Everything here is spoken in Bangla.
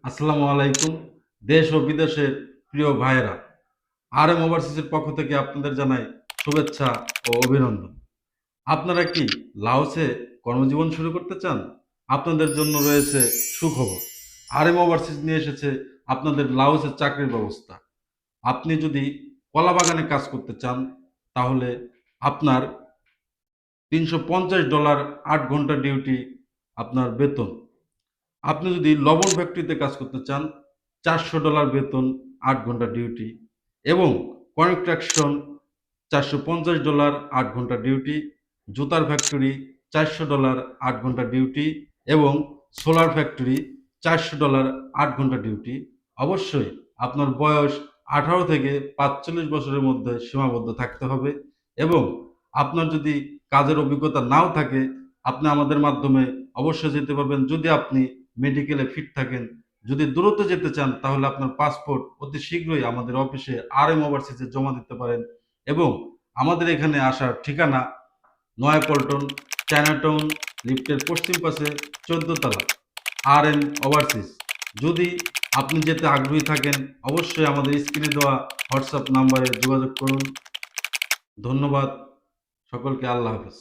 আসসালামু আলাইকুম। দেশ ও বিদেশের প্রিয় ভাইয়েরা, RM ওভারসিজের পক্ষ থেকে আপনাদের জানাই শুভেচ্ছা ও অভিনন্দন। আপনারা কি লাওসে কর্মজীবন শুরু করতে চান? আপনাদের জন্য রয়েছে সুখবর। RM ওভারসিজ নিয়ে এসেছে আপনাদের লাওসের চাকরির ব্যবস্থা। আপনি যদি কলা বাগানে কাজ করতে চান, তাহলে আপনার $350 8 ঘন্টা ডিউটি আপনার বেতন। আপনি যদি লবণ ফ্যাক্টরিতে কাজ করতে চান, $400 বেতন, 8 ঘন্টা ডিউটি। এবং কনস্ট্রাকশন, $450 8 ঘন্টা ডিউটি। জুতার ফ্যাক্টরি, $400 8 ঘন্টা ডিউটি। এবং সোলার ফ্যাক্টরি, $400 8 ঘন্টা ডিউটি। অবশ্যই আপনার বয়স 18 থেকে 45 বছরের মধ্যে সীমাবদ্ধ থাকতে হবে। এবং আপনার যদি কাজের অভিজ্ঞতা নাও থাকে, আপনি আমাদের মাধ্যমে অবশ্যই যেতে পারবেন। যদি আপনি মেডিকেলে ফিট থাকেন, যদি দ্রুত যেতে চান, তাহলে আপনার পাসপোর্ট অতি শীঘ্রই আমাদের অফিসে RM ওভারসিজে জমা দিতে পারেন। এবং আমাদের এখানে আসার ঠিকানা নয়াপল্টন, চায়নাটাউন, লিফটের পশ্চিম পাশে 14 তলা, RM ওভারসিজ। যদি আপনি যেতে আগ্রহী থাকেন, অবশ্যই আমাদের স্ক্রিনে দেওয়া হোয়াটসঅ্যাপ নাম্বারে যোগাযোগ করুন। ধন্যবাদ সকলকে। আল্লাহ হাফেজ।